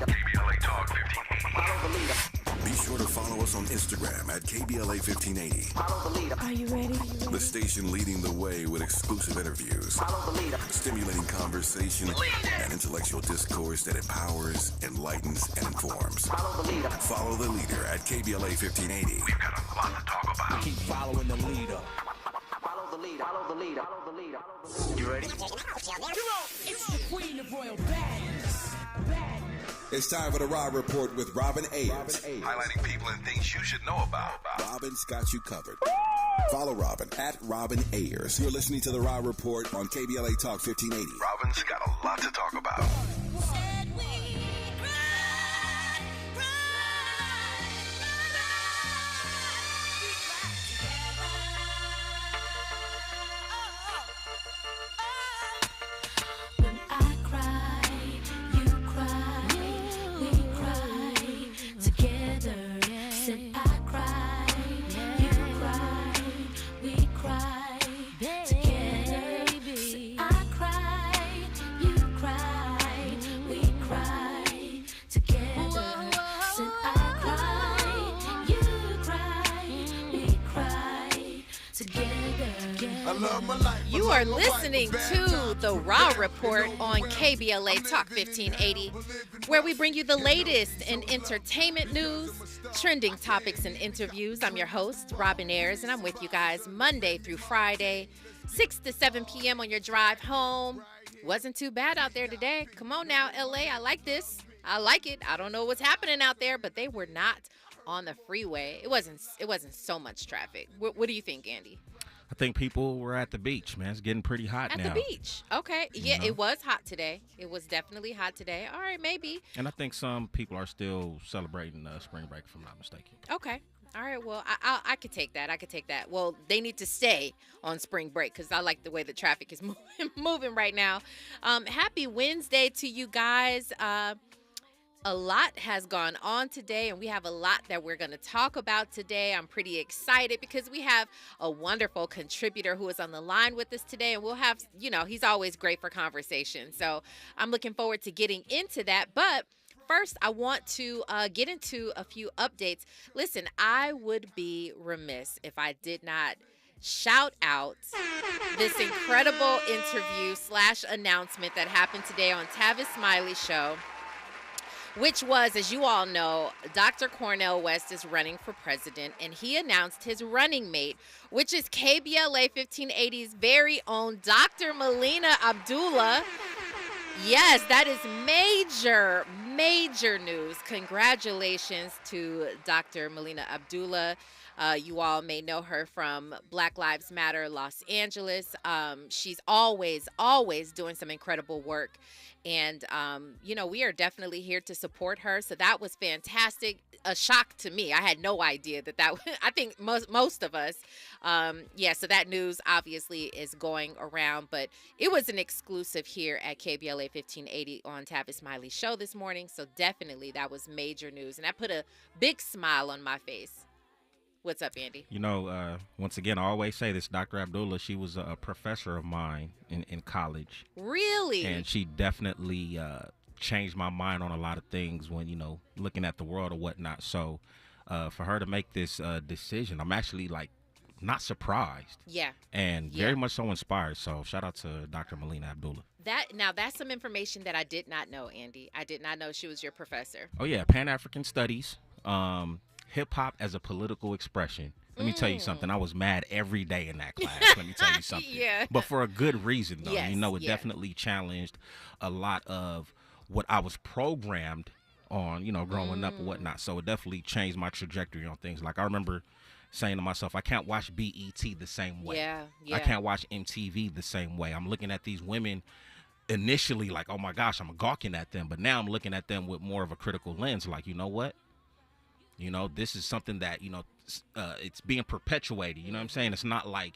KBLA Talk 1580. Be sure to follow us on Instagram at KBLA 1580. Are you ready? The station leading the way with exclusive interviews, stimulating conversation, and intellectual discourse that empowers, enlightens, and informs. Follow the leader at KBLA 1580. We've got a lot to talk about. Keep following the leader. You ready? It's the queen of royal badness. It's time for the Raw Report with Robin Ayers. Highlighting people and things you should know about. Robin's got you covered. Follow Robin at Robin Ayers. You're listening to the Raw Report on KBLA Talk 1580. Robin's got a lot to talk about. You are listening to the Raw Report on KBLA Talk 1580, where we bring you the latest in entertainment news, trending topics, and interviews. I'm your host, Robin Ayers, and I'm with you guys Monday through Friday, 6 to 7 p.m. on your drive home. Wasn't too bad out there today. Come on now, LA. I like this. I like it. I don't know what's happening out there, but they were not on the freeway. It wasn't so much traffic. What do you think, Andy? I think people were at the beach, man. It's getting pretty hot now. At the beach. Okay. Yeah, It was hot today. It was definitely hot today. All right, maybe. And I think some people are still celebrating spring break, if I'm not mistaken. Okay. All right. Well, I could take that. Well, they need to stay on spring break because I like the way the traffic is moving right now. Happy Wednesday to you guys. A lot has gone on today, and we have a lot that we're going to talk about today. I'm pretty excited because we have a wonderful contributor who is on the line with us today, and we'll have, he's always great for conversation. So I'm looking forward to getting into that. But first, I want to get into a few updates. Listen, I would be remiss if I did not shout out this incredible interview / announcement that happened today on Tavis Smiley's show, which was, as you all know, Dr. Cornel West is running for president, and he announced his running mate, which is KBLA 1580's very own Dr. Melina Abdullah. Yes, that is major news. Congratulations to Dr. Melina Abdullah. You all may know her from Black Lives Matter Los Angeles. She's always doing some incredible work. And, we are definitely here to support her. So that was fantastic. A shock to me. I had no idea that I think most of us. So that news obviously is going around. But it was an exclusive here at KBLA 1580 on Tavis Smiley's show this morning. So definitely that was major news. And that put a big smile on my face. What's up, Andy? Once again, I always say this, Dr. Abdullah, she was a professor of mine in college. Really? And she definitely changed my mind on a lot of things when, looking at the world or whatnot. So for her to make this decision, I'm actually, not surprised. Yeah. And very much so inspired. So shout out to Dr. Melina Abdullah. That's some information that I did not know, Andy. I did not know she was your professor. Oh, yeah. Pan-African Studies. Hip-hop as a political expression. Let me tell you something. I was mad every day in that class. Let me tell you something. Yeah. But for a good reason, though. Yes, It definitely challenged a lot of what I was programmed on, growing up and whatnot. So it definitely changed my trajectory on things. Like I remember saying to myself, I can't watch BET the same way. Yeah. I can't watch MTV the same way. I'm looking at these women initially like, oh, my gosh, I'm gawking at them. But now I'm looking at them with more of a critical lens. Like, you know what? This is something that, it's being perpetuated. You know what I'm saying? It's not like,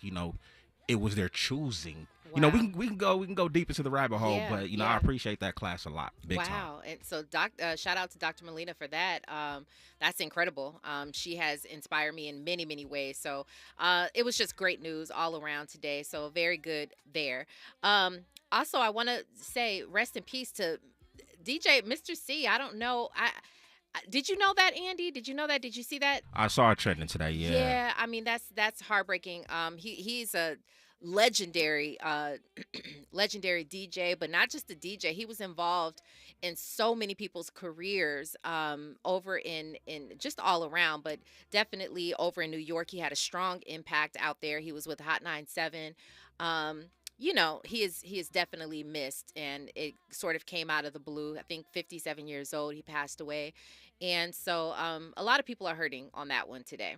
it was their choosing. Wow. We can go deep into the rabbit hole, but I appreciate that class a lot. Big time. Wow. And so shout out to Dr. Melina for that. That's incredible. She has inspired me in many, many ways. So it was just great news all around today. So very good there. Also, I want to say rest in peace to DJ Mr. C. I don't know. Did you know that, Andy? Did you know that? Did you see that? I saw it trending today. Yeah. Yeah, I mean that's heartbreaking. He's a legendary legendary DJ, but not just a DJ. He was involved in so many people's careers over in just all around, but definitely over in New York. He had a strong impact out there. He was with Hot 97. You know, he is definitely missed, and it sort of came out of the blue. I think 57 years old, he passed away, and so a lot of people are hurting on that one today.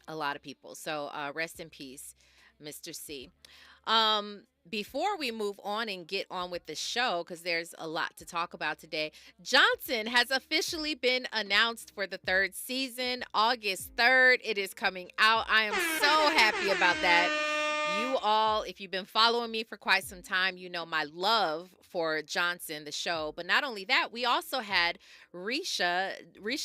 A lot of people. So rest in peace, Mr. C. Before we move on and get on with the show, because there's a lot to talk about today, Johnson has officially been announced for the third season, August 3rd. It is coming out. I am so happy about that. You all, if you've been following me for quite some time, you know my love for Johnson, the show. But not only that, we also had Risha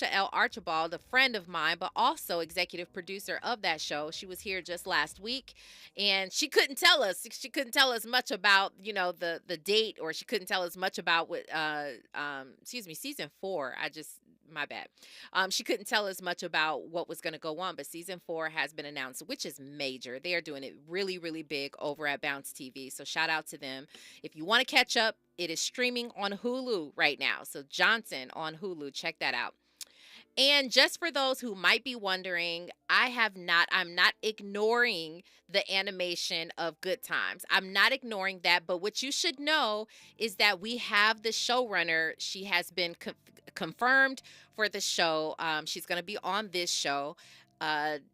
L. Archibald, a friend of mine, but also executive producer of that show. She was here just last week, and she couldn't tell us. She couldn't tell us much about, you know, the date, or she couldn't tell us much about what, season 4. My bad. She couldn't tell us much about what was going to go on, but season 4 has been announced, which is major. They are doing it really, really big over at Bounce TV. So shout out to them. If you want to catch up, it is streaming on Hulu right now. So Johnson on Hulu, check that out. And just for those who might be wondering, I'm not ignoring the animation of Good Times. I'm not ignoring that, but what you should know is that we have the showrunner. She has been confirmed for the show. She's going to be on this show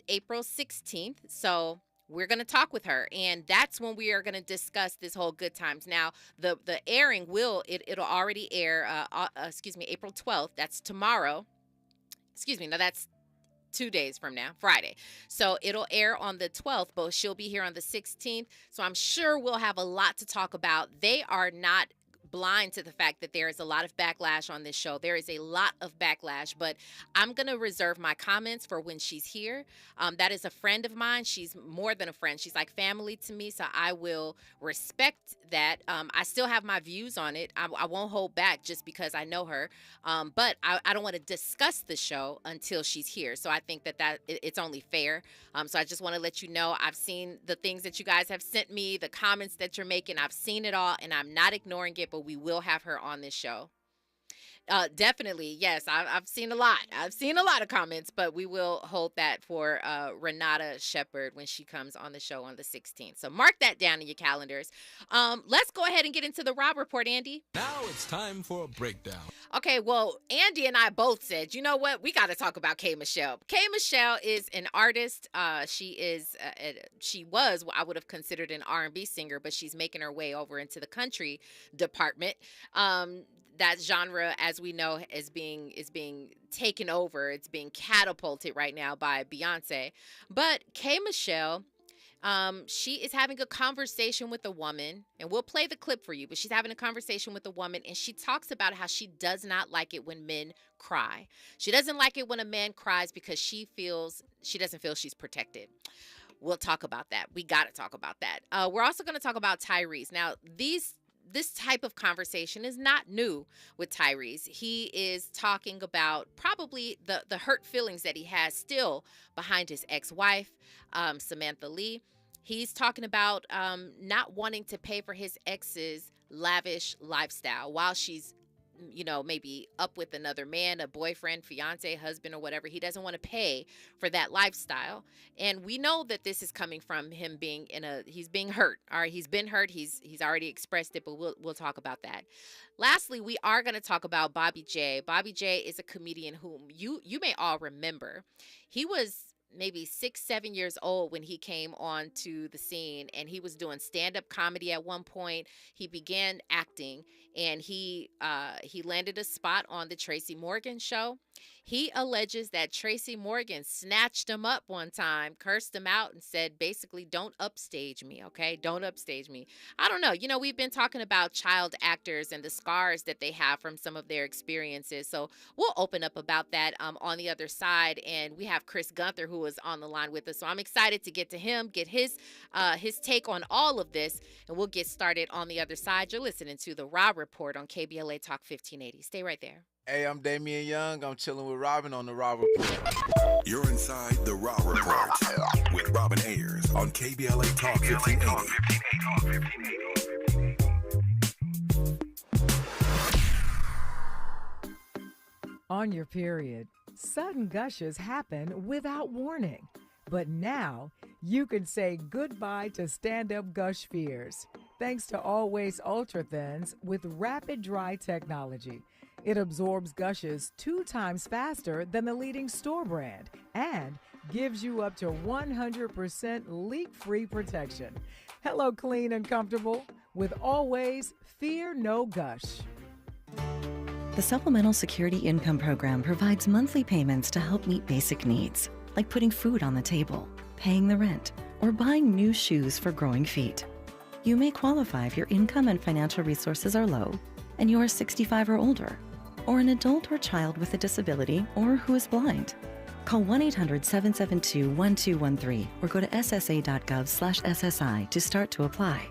April 16th. So we're going to talk with her, and that's when we are going to discuss this whole Good Times. Now, the airing it'll already air, April 12th. That's tomorrow. No, that's 2 days from now, Friday. So it'll air on the 12th, but she'll be here on the 16th. So I'm sure we'll have a lot to talk about. They are not blind to the fact that there is a lot of backlash on this show. There is a lot of backlash, but I'm going to reserve my comments for when she's here. That is a friend of mine. She's more than a friend. She's like family to me, so I will respect that. I still have my views on it. I won't hold back just because I know her, but I don't want to discuss the show until she's here. So I think that it's only fair. So I just want to let you know I've seen the things that you guys have sent me, the comments that you're making. I've seen it all, and I'm not ignoring it, but we will have her on this show. Definitely, yes. I've seen a lot. I've seen a lot of comments, but we will hold that for Renata Shepard when she comes on the show on the 16th. So mark that down in your calendars. Let's go ahead and get into the Rob Report, Andy. Now it's time for a breakdown. Okay, well, Andy and I both said, you know what? We got to talk about K. Michelle. K. Michelle is an artist. She was, I would have considered an R&B singer, but she's making her way over into the country department. That genre, as we know, is being taken over. It's being catapulted right now by Beyonce. But K. Michelle, she is having a conversation with a woman, and we'll play the clip for you, but she's having a conversation with a woman, and she talks about how she does not like it when men cry. She doesn't like it when a man cries because she doesn't feel she's protected. We'll talk about that. We got to talk about that. We're also going to talk about Tyrese. Now, this type of conversation is not new with Tyrese. He is talking about probably the hurt feelings that he has still behind his ex-wife, Samantha Lee. He's talking about not wanting to pay for his ex's lavish lifestyle while she's, you know, maybe up with another man, a boyfriend, fiance, husband, or whatever. He doesn't want to pay for that lifestyle. And we know that this is coming from him he's being hurt. All right, he's been hurt. He's already expressed it, but we'll talk about that. Lastly, we are going to talk about Bobby J. Bobby J is a comedian whom you may all remember. He was maybe 6-7 years old when he came onto the scene, and he was doing stand-up comedy at one point. He began acting, and he landed a spot on the Tracy Morgan show. He alleges that Tracy Morgan snatched him up one time, cursed him out, and said, basically, don't upstage me, okay? Don't upstage me. I don't know. You know, we've been talking about child actors and the scars that they have from some of their experiences. So we'll open up about that on the other side. And we have Chris Gunther, who is on the line with us. So I'm excited to get to him, get his take on all of this, and we'll get started on the other side. You're listening to The Rob Report on KBLA Talk 1580. Stay right there. Hey, I'm Damian Young. I'm chilling with Robin on the Raw Report. You're inside the Raw Report with Robin Ayers on KBLA Talk 1580. On your period, sudden gushes happen without warning. But now, you can say goodbye to stand-up gush fears thanks to Always Ultra Thins with rapid dry technology. It absorbs gushes 2 times faster than the leading store brand and gives you up to 100% leak-free protection. Hello, clean and comfortable with Always Fear No Gush. The Supplemental Security Income Program provides monthly payments to help meet basic needs, like putting food on the table, paying the rent, or buying new shoes for growing feet. You may qualify if your income and financial resources are low and you are 65 or older, or an adult or child with a disability or who is blind. Call 1-800-772-1213 or go to ssa.gov/SSI to start to apply.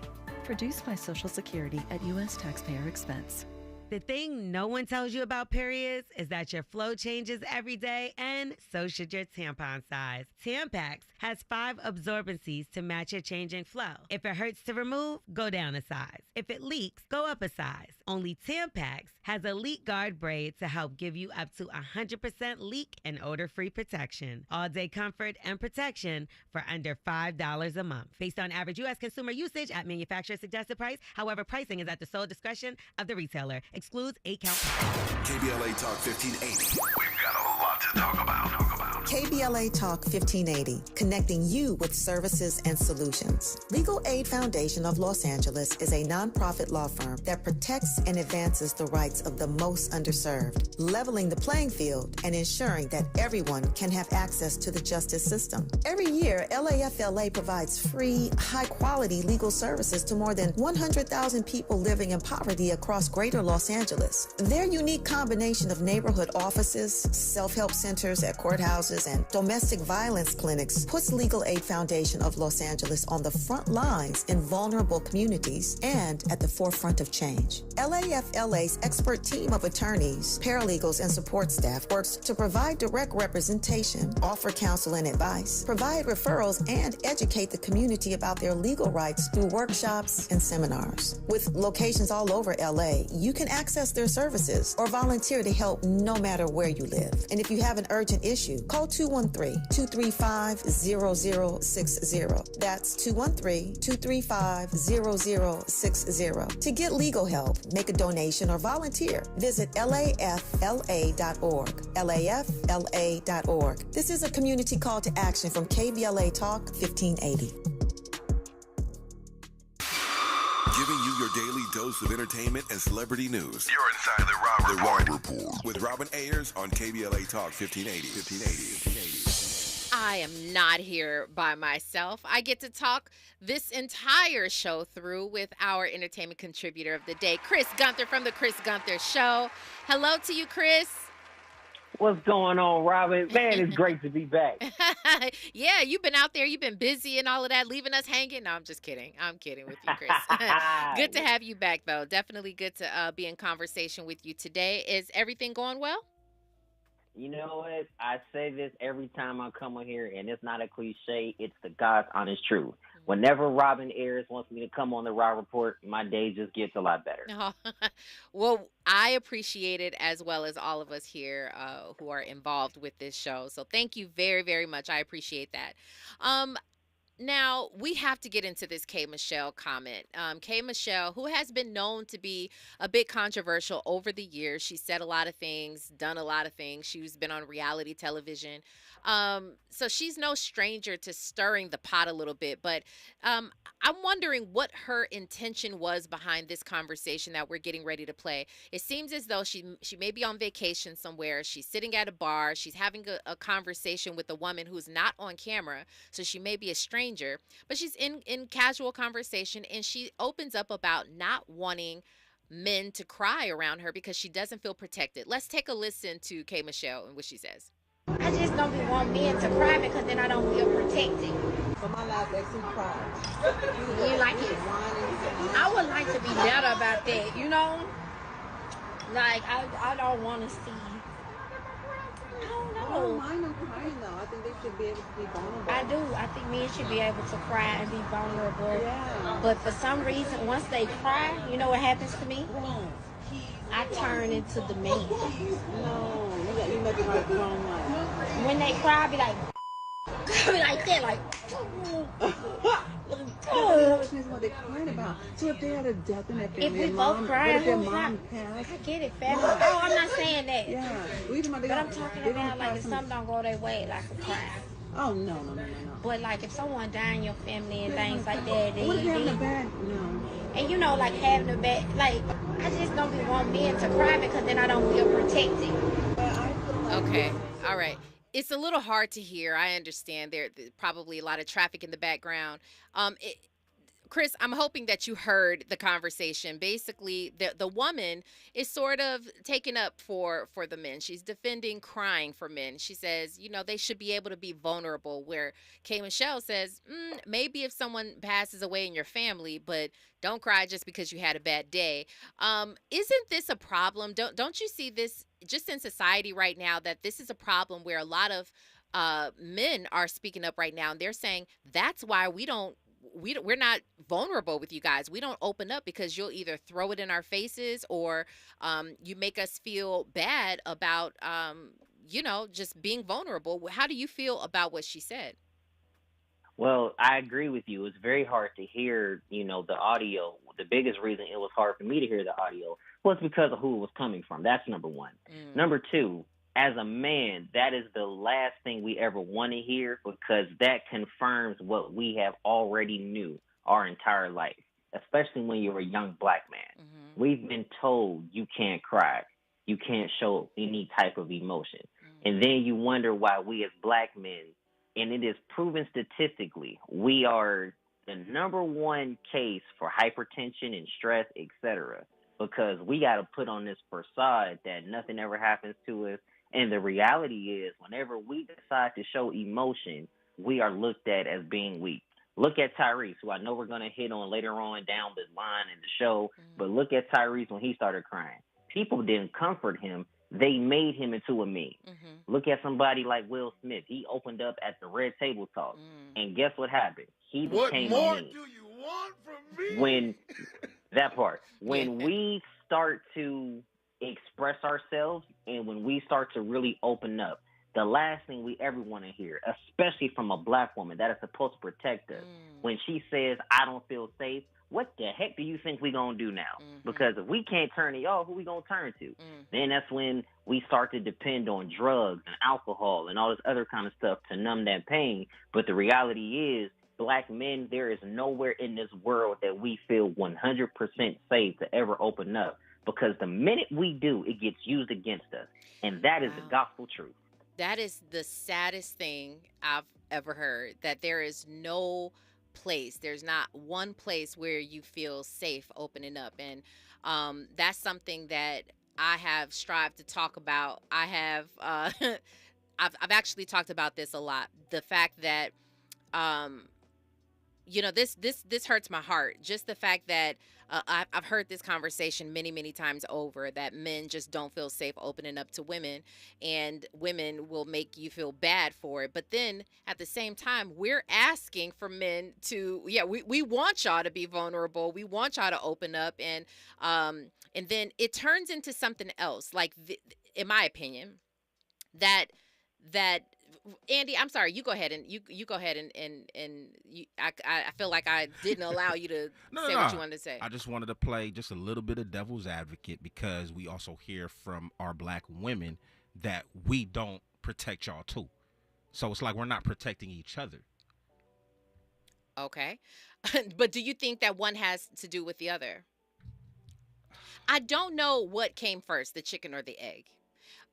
Produced by Social Security at U.S. taxpayer expense. The thing no one tells you about periods is that your flow changes every day, and so should your tampon size. Tampax has 5 absorbencies to match your changing flow. If it hurts to remove, go down a size. If it leaks, go up a size. Only Tampax has a leak guard braid to help give you up to 100% leak and odor-free protection. All-day comfort and protection for under $5 a month. Based on average U.S. consumer usage at manufacturer suggested price. However, pricing is at the sole discretion of the retailer. Excludes 8-count. KBLA Talk 1580. We've got a lot to talk about. KBLA Talk 1580, connecting you with services and solutions. Legal Aid Foundation of Los Angeles is a nonprofit law firm that protects and advances the rights of the most underserved, leveling the playing field and ensuring that everyone can have access to the justice system. Every year, LAFLA provides free, high-quality legal services to more than 100,000 people living in poverty across greater Los Angeles. Their unique combination of neighborhood offices, self-help centers at courthouses, and domestic violence clinics puts Legal Aid Foundation of Los Angeles on the front lines in vulnerable communities and at the forefront of change. LAFLA's expert team of attorneys, paralegals, and support staff works to provide direct representation, offer counsel and advice, provide referrals, and educate the community about their legal rights through workshops and seminars. With locations all over LA, you can access their services or volunteer to help no matter where you live. And if you have an urgent issue, call 213-235-0060. That's 213-235-0060. To get legal help, make a donation, or volunteer, visit lafla.org. lafla.org. This is a community call to action from KBLA Talk 1580. Giving you your daily dose of entertainment and celebrity news. You're inside the Raw Report. With Robin Ayers on KBLA Talk 1580. I am not here by myself. I get to talk this entire show through with our entertainment contributor of the day, Chris Gunther from The Chris Gunther Show. Hello to you, Chris. What's going on, Robin? Man, it's great to be back. Yeah, you've been out there. You've been busy and all of that, leaving us hanging. No, I'm just kidding. I'm kidding with you, Chris. Good to have you back, though. Definitely good to be in conversation with you today. Is everything going well? You know what? I say this every time I come on here, and it's not a cliche. It's the God's honest truth. Whenever Robin Ayers wants me to come on the Raw Report, my day just gets a lot better. Oh, well, I appreciate it, as well as all of us here who are involved with this show. So thank you very, very much. I appreciate that. Now, we have to get into this K. Michelle comment. K. Michelle, who has been known to be a bit controversial over the years. She said a lot of things, done a lot of things. She's been on reality television. So she's no stranger to stirring the pot a little bit. But I'm wondering what her intention was behind this conversation that we're getting ready to play. It seems as though she may be on vacation somewhere. She's sitting at a bar. She's having a conversation with a woman who's not on camera. So she may be a stranger, but she's in casual conversation, and she opens up about not wanting men to cry around her because she doesn't feel protected. Let's take a listen to K. Michelle and what she says. I just don't want men to cry because then I don't feel protected. For my last ex, he cried. You like it? I would like to be better about that, you know? Like I don't want to see. I don't I know. don't mind them crying though. I think they should be able to be vulnerable. I do. I think men should be able to cry and be vulnerable. Yeah. But for some reason, once they cry, you know what happens to me? I turn into the man. No, you make it like wrong life. When they cry, I be like, I be like that, like. That depends what they're crying about. So if they had a death in their family, If we mom, both cry, what if their who's mom not? passed? I get it, family. Oh, I'm not saying that. Yeah. But I'm talking about like if something don't go their way, like a cry. Oh no. But like if someone die in your family and things like that, then What if you they're having a need. bad? No. And you know, like having a bad, like I just don't be want men to cry because then I don't feel protected. Okay. All right. It's a little hard to hear. I understand there's probably a lot of traffic in the background. Chris, I'm hoping that you heard the conversation. Basically, the woman is sort of taking up for the men. She's defending crying for men. She says, you know, they should be able to be vulnerable. Where K. Michelle says, maybe if someone passes away in your family, but don't cry just because you had a bad day. Isn't this a problem? Don't you see this just in society right now that this is a problem where a lot of men are speaking up right now and they're saying that's why we're not vulnerable with you guys. We don't open up because you'll either throw it in our faces or you make us feel bad about, just being vulnerable. How do you feel about what she said? Well, I agree with you. It's very hard to hear, the audio. The biggest reason it was hard for me to hear the audio was because of who it was coming from. That's number one. Number two, as a man, that is the last thing we ever want to hear because that confirms what we have already knew our entire life, especially when you're a young black man. We've been told you can't cry. You can't show any type of emotion. And then you wonder why we as black men, and it is proven statistically, we are the number one case for hypertension and stress, etc., because we got to put on this facade that nothing ever happens to us. And the reality is, whenever we decide to show emotion, we are looked at as being weak. Look at Tyrese, who I know we're going to hit on later on down the line in the show, but look at Tyrese when he started crying. People didn't comfort him. They made him into a meme. Look at somebody like Will Smith. He opened up at the Red Table Talk, and guess what happened? He became a meme. What more do you want from me? When we start to express ourselves and when we start to really open up, the last thing we ever want to hear, especially from a black woman that is supposed to protect us, when she says, I don't feel safe, what the heck do you think we going to do now? Because if we can't turn to y'all, who we going to turn to? Then that's when we start to depend on drugs and alcohol and all this other kind of stuff to numb that pain. But the reality is, black men, there is nowhere in this world that we feel 100% safe to ever open up. Because the minute we do, it gets used against us. And that is the gospel truth. That is the saddest thing I've ever heard, that there is no place, there's not one place where you feel safe opening up. And that's something that I have strived to talk about. I have, I've actually talked about this a lot. The fact that, this hurts my heart. Just the fact that I've heard this conversation many, many times over, that men just don't feel safe opening up to women, and women will make you feel bad for it. But then at the same time, we're asking for men to, we want y'all to be vulnerable. We want y'all to open up. And then it turns into something else. Like, in my opinion, that Andy, I'm sorry. You go ahead and you go ahead and I feel like I didn't allow you to say what you wanted to say. I just wanted to play just a little bit of devil's advocate because we also hear from our black women that we don't protect y'all too. So it's like we're not protecting each other. Okay. But do you think that one has to do with the other? I don't know what came first, the chicken or the egg.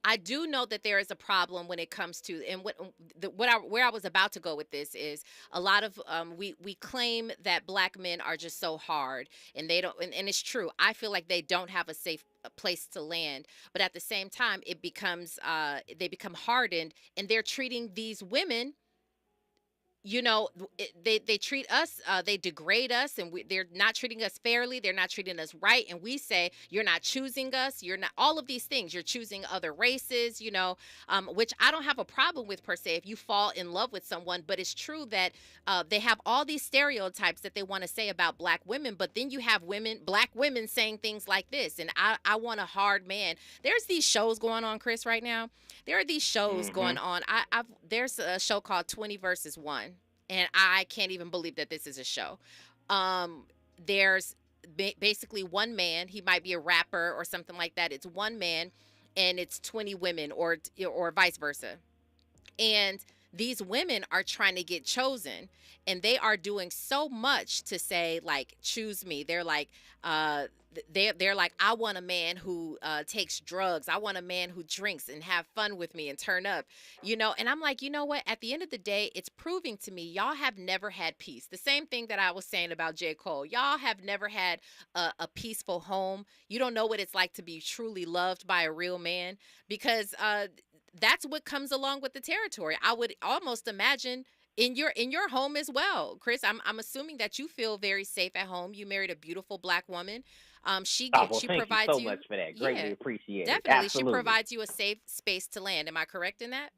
I do know that there is a problem when it comes to, and where I was about to go with this is a lot of we claim that black men are just so hard, and they don't, and it's true. I feel like they don't have a safe place to land, but at the same time, it becomes they become hardened, and they're treating these women you know, they treat us, they degrade us, and they're not treating us fairly. They're not treating us right, and we say you're not choosing us. You're not all of these things. You're choosing other races, you know, which I don't have a problem with per se if you fall in love with someone. But it's true that they have all these stereotypes that they want to say about black women, but then you have black women saying things like this, and I want a hard man. There's these shows going on, Chris, right now. There are these shows going on. There's a show called 20 versus 1, and I can't even believe that this is a show. There's basically one man. He might be a rapper or something like that. It's one man, and it's 20 women, or vice versa. And these women are trying to get chosen, and they are doing so much to say, like, choose me. They're like, they're like, I want a man who takes drugs. I want a man who drinks and have fun with me and turn up, you know. And I'm like, you know what? At the end of the day, it's proving to me y'all have never had peace. The same thing that I was saying about J. Cole. Y'all have never had a peaceful home. You don't know what it's like to be truly loved by a real man, because that's what comes along with the territory. I would almost imagine in your home as well, Chris. I'm assuming that you feel very safe at home. You married a beautiful black woman. She provides you so much for that. Greatly appreciate it. Definitely, Absolutely. she provides you a safe space to land. Am I correct in that?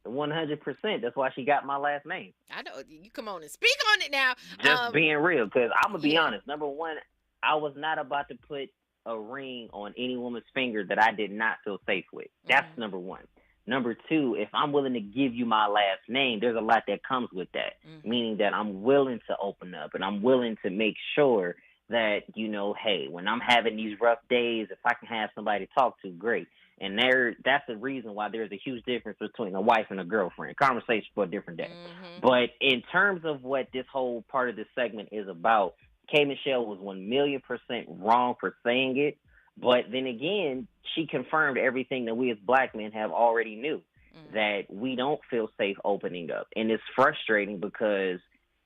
100%. That's why she got my last name. I know. You come on and speak on it now. Just being real, because I'm gonna be honest. Number one, I was not about to put a ring on any woman's finger that I did not feel safe with. That's number one. Number two, if I'm willing to give you my last name, there's a lot that comes with that, meaning that I'm willing to open up and I'm willing to make sure that, you know, hey, when I'm having these rough days, if I can have somebody to talk to, great. And that's the reason why there's a huge difference between a wife and a girlfriend. Conversation for a different day. But in terms of what this whole part of this segment is about, K. Michelle was 1,000,000% wrong for saying it. But then again, she confirmed everything that we as black men have already knew, that we don't feel safe opening up. And it's frustrating because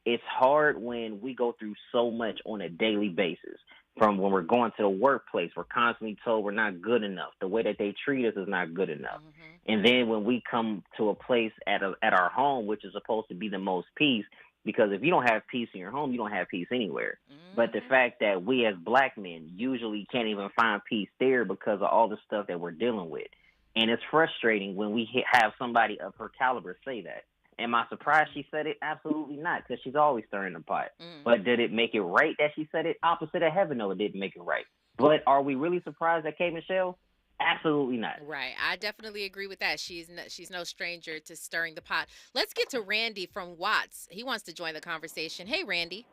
it's hard when we go through so much on a daily basis. From when we're going to the workplace, we're constantly told we're not good enough. The way that they treat us is not good enough. And then when we come to a place at our home, which is supposed to be the most peace, because if you don't have peace in your home, you don't have peace anywhere. But the fact that we as black men usually can't even find peace there because of all the stuff that we're dealing with. And it's frustrating when we have somebody of her caliber say that. Am I surprised she said it? Absolutely not, because she's always stirring the pot. But did it make it right that she said it? Opposite of heaven, no, it didn't make it right. But are we really surprised at K. Michelle? Absolutely not. Right. I definitely agree with that. She's no stranger to stirring the pot. Let's get to Randy from Watts. He wants to join the conversation. Hey, Randy.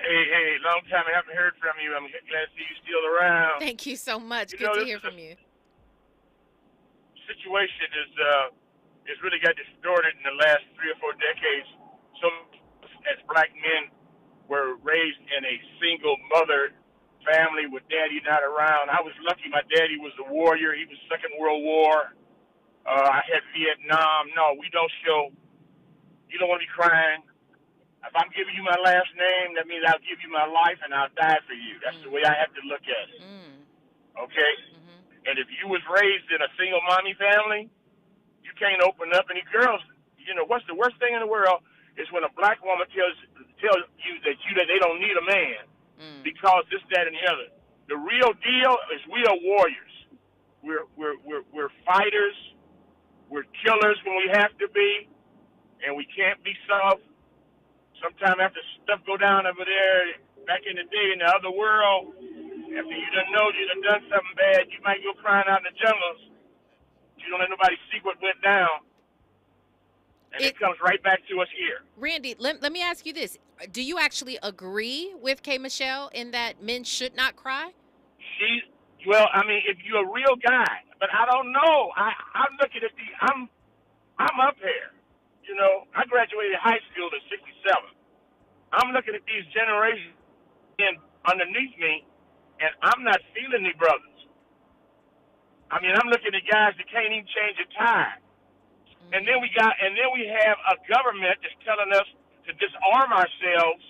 Hey, long time I haven't heard from you. I'm glad to see you still around. Thank you so much. Good to hear from you. Situation is really got distorted in the last 3 or 4 decades. So as black men were raised in a single mother family with daddy not around. I was lucky. My daddy was a warrior. He was Second World War. I had Vietnam. No, we don't show. You don't want to be crying. If I'm giving you my last name, that means I'll give you my life and I'll die for you. That's the way I have to look at it. Okay? And if you was raised in a single mommy family, you can't open up any girls. You know, what's the worst thing in the world is when a black woman tells you that they don't need a man. Because this, that, and the other. The real deal is we are warriors. We're fighters. We're killers when we have to be, and we can't be soft. Sometime after stuff go down over there, back in the day in the other world, after you done something bad, you might go crying out in the jungles. You don't let nobody see what went down. And it comes right back to us here. Randy, let me ask you this. Do you actually agree with K. Michelle in that men should not cry? Well, I mean, if you're a real guy, but I don't know. I'm looking at I'm up here. You know, I graduated high school in '67. I'm looking at these generations underneath me, and I'm not feeling the brothers. I mean, I'm looking at guys that can't even change a tire. And then we have a government that's telling us to disarm ourselves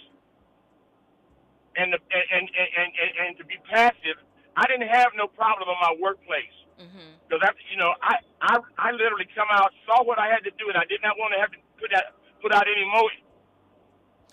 and to be passive. I didn't have no problem in my workplace because I literally come out, saw what I had to do, and I did not want to have to put put out any more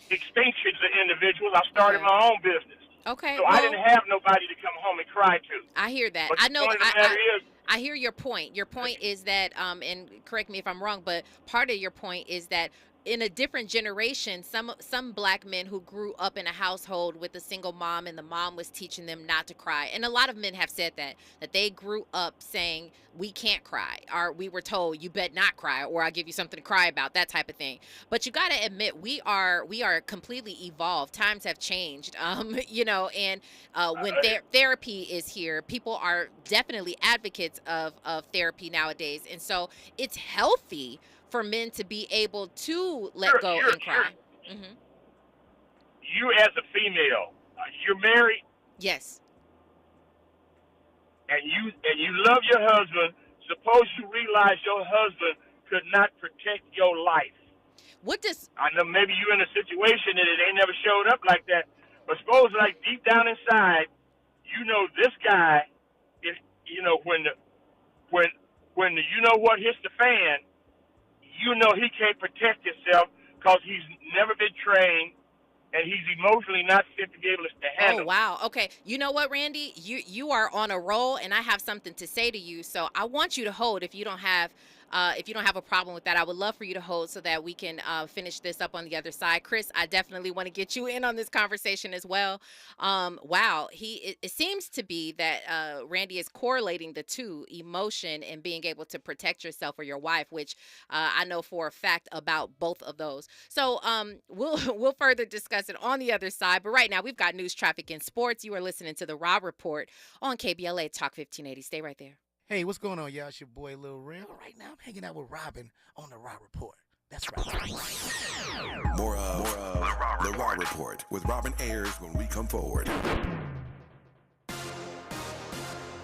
extinctions of individuals. I started my own business. Okay. So I didn't have nobody to come home and cry to. I hear that. But I know. The point of the matter is, I hear your point. Your point is that, and correct me if I'm wrong, but part of your point is that in a different generation, some black men who grew up in a household with a single mom and the mom was teaching them not to cry. And a lot of men have said that they grew up saying we can't cry, or we were told you bet not cry, or I'll give you something to cry about, that type of thing. But you got to admit we are completely evolved. Times have changed, you know, and when therapy is here, people are definitely advocates of therapy nowadays. And so it's healthy for men to be able to let go and cry. Mm-hmm. You as a female, you're married. Yes. And you love your husband. Suppose you realize your husband could not protect your life. What does? I know maybe you're in a situation that it ain't never showed up like that, but suppose like deep down inside, you know this guy is, you know, when the you know what hits the fan, you know he can't protect himself because he's never been trained and he's emotionally not fit to be able to handle. Oh, wow. Okay. You know what, Randy? You are on a roll, and I have something to say to you. So I want you to hold if you don't have a problem with that. I would love for you to hold so that we can finish this up on the other side. Chris, I definitely want to get you in on this conversation as well. Wow. It seems to be that Randy is correlating the two, emotion and being able to protect yourself or your wife, which I know for a fact about both of those. So we'll further discuss it on the other side. But right now we've got news, traffic, and sports. You are listening to the Rob Report on KBLA Talk 1580. Stay right there. Hey, what's going on, y'all? It's your boy, Lil Real. Right now, I'm hanging out with Robin on the Rob Report. That's right. More of the Raw Report with Robin Ayers when we come forward.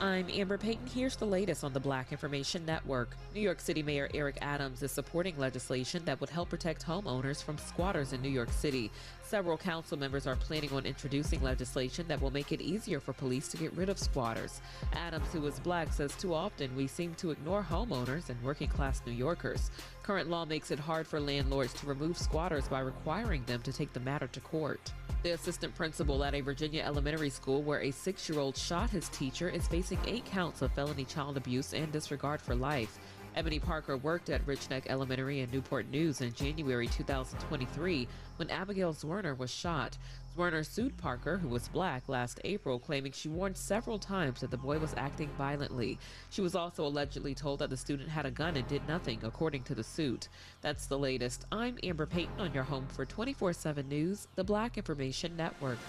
I'm Amber Payton. Here's the latest on the Black Information Network. New York City Mayor Eric Adams is supporting legislation that would help protect homeowners from squatters in New York City. Several council members are planning on introducing legislation that will make it easier for police to get rid of squatters. Adams, who is black, says too often we seem to ignore homeowners and working-class New Yorkers. Current law makes it hard for landlords to remove squatters by requiring them to take the matter to court. The assistant principal at a Virginia elementary school where a 6-year-old shot his teacher is facing 8 counts of felony child abuse and disregard for life. Ebony Parker worked at Rich Neck Elementary in Newport News in January 2023 when Abigail Zwerner was shot. Zwerner sued Parker, who was black, last April, claiming she warned several times that the boy was acting violently. She was also allegedly told that the student had a gun and did nothing, according to the suit. That's the latest. I'm Amber Payton on your home for 24/7 News, the Black Information Network.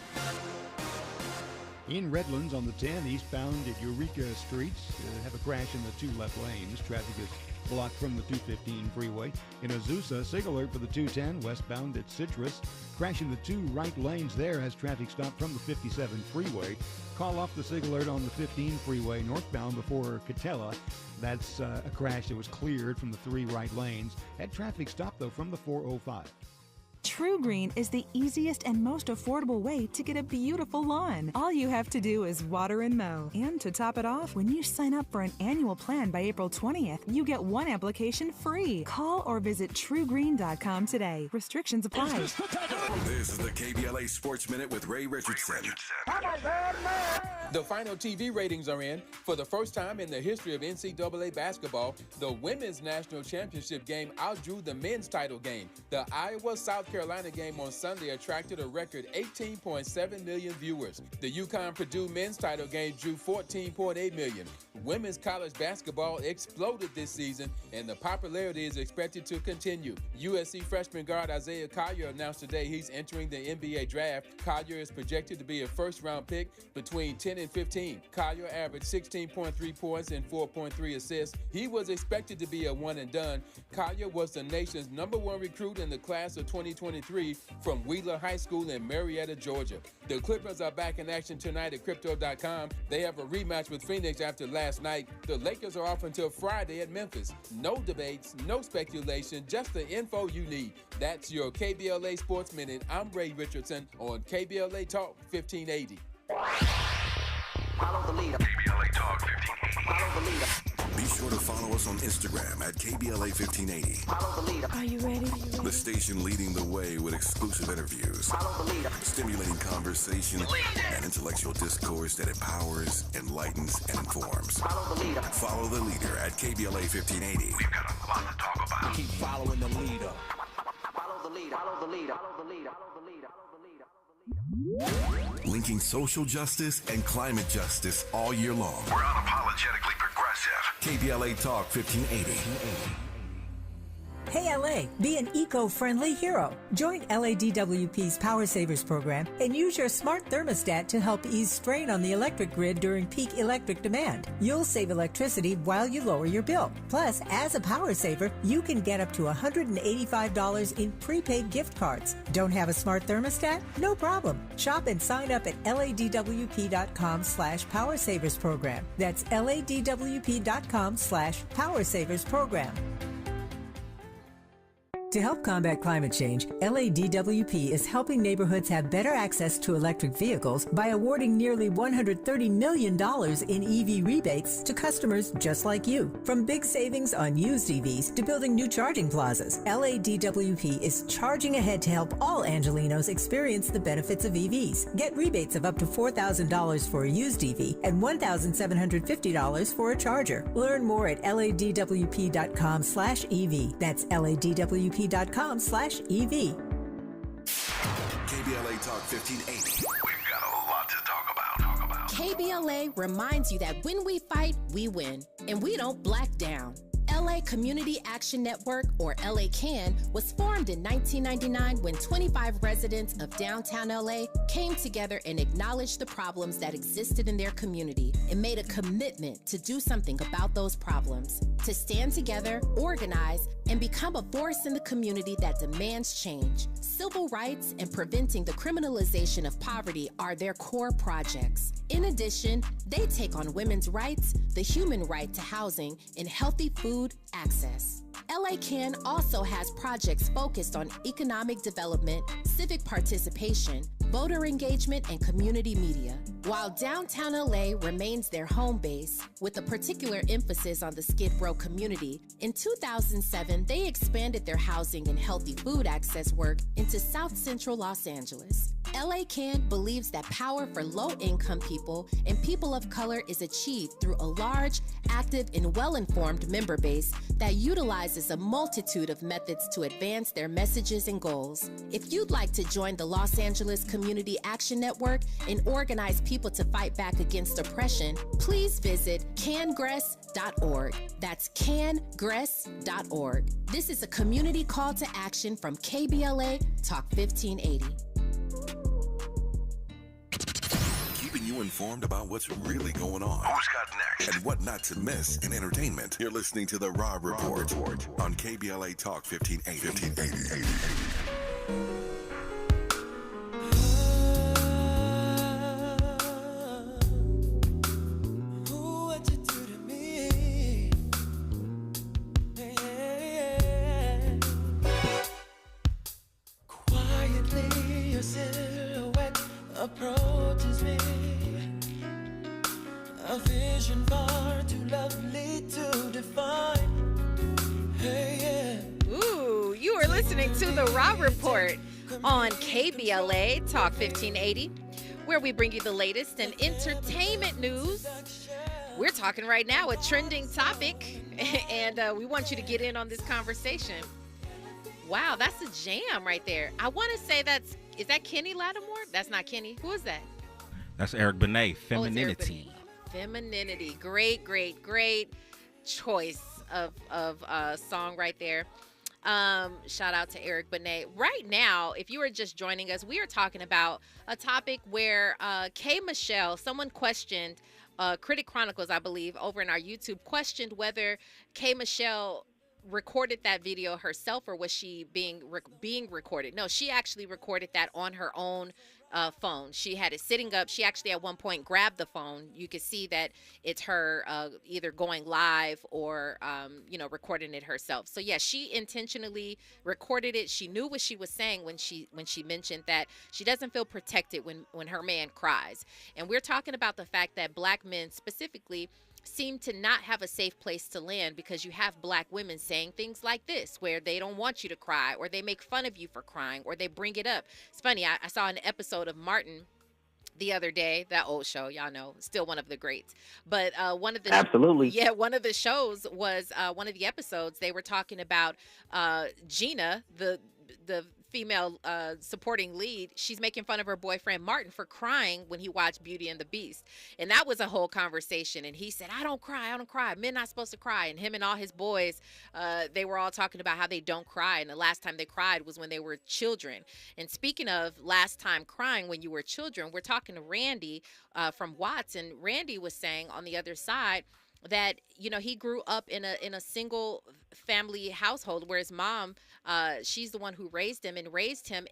In Redlands on the 10 eastbound at Eureka Streets, have a crash in the 2 left lanes. Traffic is blocked from the 215 freeway. In Azusa, SIG alert for the 210 westbound at Citrus. Crash in the 2 right lanes there has traffic stopped from the 57 freeway. Call off the SIG alert on the 15 freeway northbound before Catella. That's a crash that was cleared from the 3 right lanes. Had traffic stopped though from the 405. True Green is the easiest and most affordable way to get a beautiful lawn. All you have to do is water and mow. And to top it off, when you sign up for an annual plan by April 20th, you get 1 application free. Call or visit truegreen.com today. Restrictions apply. This is the KBLA Sports Minute with Ray Richardson. The final TV ratings are in. For the first time in the history of NCAA basketball, the women's national championship game outdrew the men's title game. The Iowa-South Carolina game on Sunday attracted a record 18.7 million viewers. The UConn-Purdue men's title game drew 14.8 million. Women's college basketball exploded this season, and the popularity is expected to continue. USC freshman guard Isaiah Collier announced today he's entering the NBA draft. Collier is projected to be a first-round pick between 10 and 15. Collier averaged 16.3 points and 4.3 assists. He was expected to be a one-and-done. Collier was the nation's #1 recruit in the class of 2023 from Wheeler High School in Marietta, Georgia. The Clippers are back in action tonight at Crypto.com. They have a rematch with Phoenix after last night. The Lakers are off until Friday at Memphis. No debates, no speculation, just the info you need. That's your KBLA Sports Minute. I'm Ray Richardson on KBLA Talk 1580. Follow the leader. KBLA Talk 1580. Follow the leader. Be sure sure to follow us on Instagram at KBLA 1580. Follow the leader. Are you ready? The station leading the way with exclusive interviews, Follow the leader. stimulating conversation, and intellectual discourse that empowers, enlightens, and informs. Follow the leader. Follow the leader at KBLA 1580. We've got a lot to talk about. Keep following the leader. Follow the leader. Follow the leader. Follow the leader. Linking social justice and climate justice all year long. We're unapologetically progressive. KBLA Talk 1580. Hey LA, be an eco-friendly hero. Join LADWP's Power Savers program and use your smart thermostat to help ease strain on the electric grid during peak electric demand. You'll save electricity while you lower your bill. Plus, as a power saver, you can get up to $185 in prepaid gift cards. Don't have a smart thermostat? No problem. Shop and sign up at ladwp.com/Power Savers program. That's ladwp.com/Power Savers program. To help combat climate change, LADWP is helping neighborhoods have better access to electric vehicles by awarding nearly $130 million in EV rebates to customers just like you. From big savings on used EVs to building new charging plazas, LADWP is charging ahead to help all Angelenos experience the benefits of EVs. Get rebates of up to $4,000 for a used EV and $1,750 for a charger. Learn more at ladwp.com/EV. That's ladwp.com/EV. KBLA Talk 1580. We've got a lot to talk about. KBLA reminds you that when we fight, we win, and we don't black down. LA Community Action Network, or LA CAN, was formed in 1999 when 25 residents of downtown LA came together and acknowledged the problems that existed in their community and made a commitment to do something about those problems, to stand together, organize, and become a force in the community that demands change. Civil rights and preventing the criminalization of poverty are their core projects. In addition, they take on women's rights, the human right to housing, and healthy food access. LA CAN also has projects focused on economic development, civic participation, voter engagement, and community media. While downtown LA remains their home base, with a particular emphasis on the Skid Row community, in 2007 they expanded their housing and healthy food access work into South Central Los Angeles. LA CAN believes that power for low-income people and people of color is achieved through a large, active, and well-informed member base that utilizes a multitude of methods to advance their messages and goals. If you'd like to join the Los Angeles Community Action Network and organize people to fight back against oppression, please visit cangress.org. That's cangress.org. This is a community call to action from KBLA Talk 1580. Keeping you informed about what's really going on. Who's got next? And what not to miss in entertainment. You're listening to The Rob Report on KBLA Talk 1580. Quietly, your silhouette approaches me. A vision far too lovely to define. Hey, yeah. Ooh, you are listening to The Raw Report on KBLA Talk 1580, where we bring you the latest in entertainment news. We're talking right now a trending topic, and we want you to get in on this conversation. Wow, that's a jam right there. I want to say is that Kenny Lattimore? That's not Kenny. Who is that? That's Eric Benet, Oh, it's Eric Femininity. Benet. Femininity. Great choice of song right there. Shout out to Eric Benet. Right now, if you are just joining us, we are talking about a topic where K. Michelle, someone questioned, Critic Chronicles, I believe, over in our YouTube, questioned whether K. Michelle recorded that video herself or was she being recorded. No, she actually recorded that on her own phone. She had it sitting up. She actually at one point grabbed the phone. You could see that it's her either going live or recording it herself. So yeah, she intentionally recorded it. She knew what she was saying when she mentioned that she doesn't feel protected when her man cries. And we're talking about the fact that black men specifically seem to not have a safe place to land because you have black women saying things like this, where they don't want you to cry, or they make fun of you for crying, or they bring it up. It's funny, I saw an episode of Martin the other day, that old show, y'all know, still one of the greats. But one of the Absolutely. one of the shows was one of the episodes. They were talking about Gina, the female supporting lead. She's making fun of her boyfriend Martin for crying when he watched Beauty and the Beast, and that was a whole conversation. And he said, I don't cry, men not supposed to cry. And him and all his boys, they were all talking about how they don't cry, and the last time they cried was when they were children. And speaking of last time crying when you were children, we're talking to Randy from Watts, and Randy was saying on the other side that, you know, he grew up in a single family household where his mom, she's the one who raised him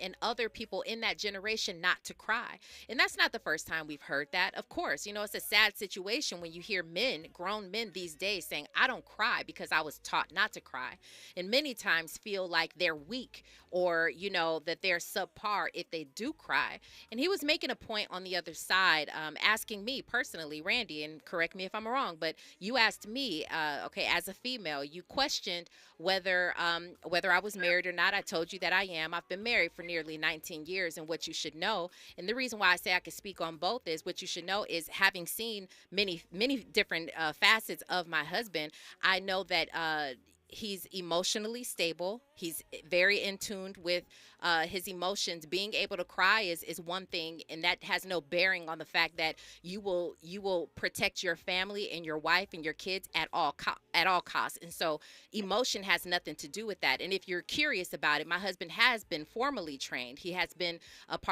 and other people in that generation not to cry. And that's not the first time we've heard that. Of course, you know, it's a sad situation when you hear men, grown men these days, saying, I don't cry because I was taught not to cry. And many times feel like they're weak, or, you know, that they're subpar if they do cry. And he was making a point on the other side, asking me personally, Randy, and correct me if I'm wrong, but you asked me, okay, as a female, you questioned whether I was married or not. I told you that I am. I've been married for nearly 19 years, and what you should know, and the reason why I say I can speak on both, is what you should know is, having seen many different facets of my husband, I know that he's emotionally stable. He's very in tune with his emotions. Being able to cry is one thing, and that has no bearing on the fact that you will protect your family and your wife and your kids at all costs. And so emotion has nothing to do with that. And if you're curious about it, my husband has been formally trained. He has been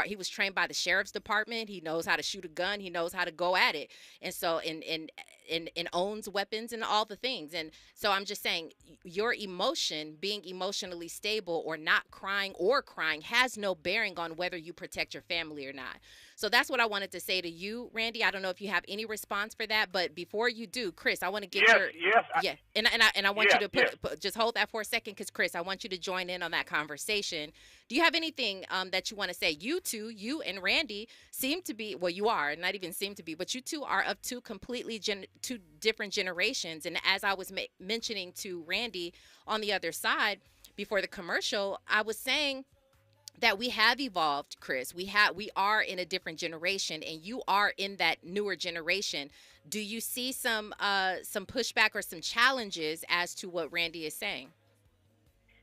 he was trained by the sheriff's department. He knows how to shoot a gun. He knows how to go at it. And so and owns weapons and all the things. And so I'm just saying, your emotion, being emotionally stable or not crying or crying, has no bearing on whether you protect your family or not. So that's what I wanted to say to you, Randy. I don't know if you have any response for that, but before you do, Chris, I want to get and I want you to just hold that for a second, because Chris, I want you to join in on that conversation. Do you have anything that you want to say? You and Randy seem to be, well, you are, not even seem to be, but you two are of two completely two different generations. And as I was mentioning to Randy on the other side before the commercial, I was saying that we have evolved, Chris. We are in a different generation, and you are in that newer generation. Do you see some pushback or some challenges as to what Randy is saying?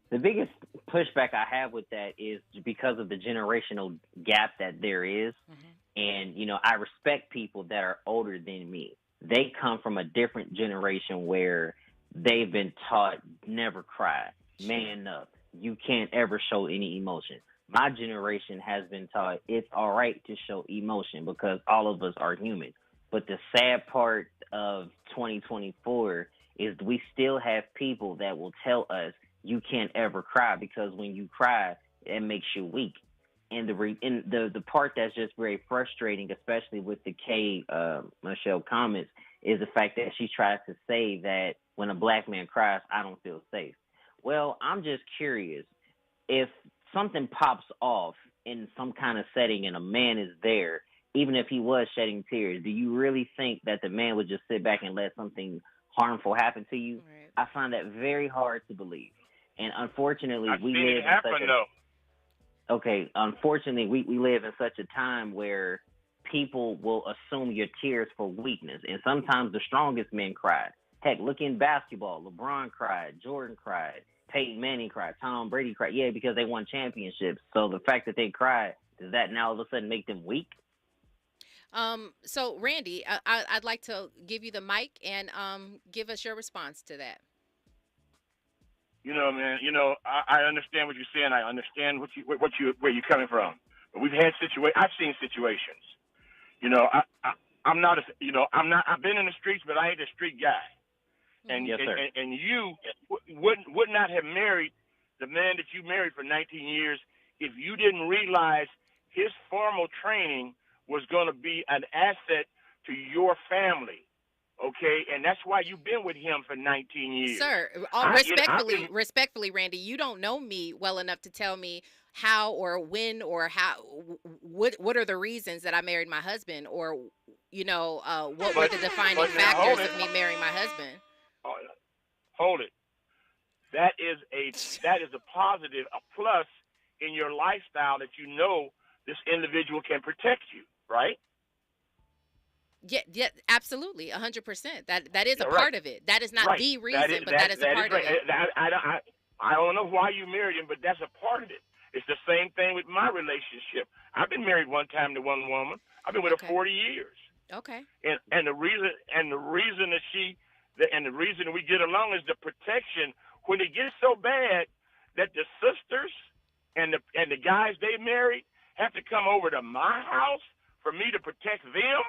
The biggest pushback I have with that is because of the generational gap that there is. Mm-hmm. And, you know, I respect people that are older than me. They come from a different generation where they've been taught never cry, man up. You can't ever show any emotion. My generation has been taught it's all right to show emotion because all of us are human. But the sad part of 2024 is we still have people that will tell us you can't ever cry because when you cry, it makes you weak. And the part that's just very frustrating, especially with the Michelle comments, is the fact that she tries to say that when a black man cries, I don't feel safe. Well, I'm just curious, if something pops off in some kind of setting and a man is there, even if he was shedding tears, do you really think that the man would just sit back and let something harmful happen to you? Right. I find that very hard to believe. And unfortunately, we live in such a time where people will assume your tears for weakness. And sometimes the strongest men cried. Heck, look in basketball. LeBron cried. Jordan cried. Peyton Manning cried. Tom Brady cried. Yeah, because they won championships. So the fact that they cried, does that now all of a sudden make them weak? So, Randy, I'd like to give you the mic and give us your response to that. You know, man. You know, I understand what you're saying. I understand where you're coming from. But we've had I've seen situations. You know, I'm not. I've been in the streets, but I ain't a street guy. And yes, sir. And you would not have married the man that you married for 19 years if you didn't realize his formal training was going to be an asset to your family. Okay, and that's why you've been with him for 19 years. Sir, respectfully, Randy, you don't know me well enough to tell me how or when or what are the reasons that I married my husband, or what were the defining but now, factors hold it. of me marrying my husband. Hold it. That is a positive, a plus in your lifestyle that this individual can protect you, right? Yeah, absolutely, 100%. That is a Yeah, part right. of it. That is not Right. the reason, but that is a part of right. it. I don't know why you married him, but that's a part of it. It's the same thing with my relationship. I've been married one time to one woman. I've been with her 40 years. Okay. And the reason we get along is the protection. When it gets so bad that the sisters and the guys they married have to come over to my house for me to protect them.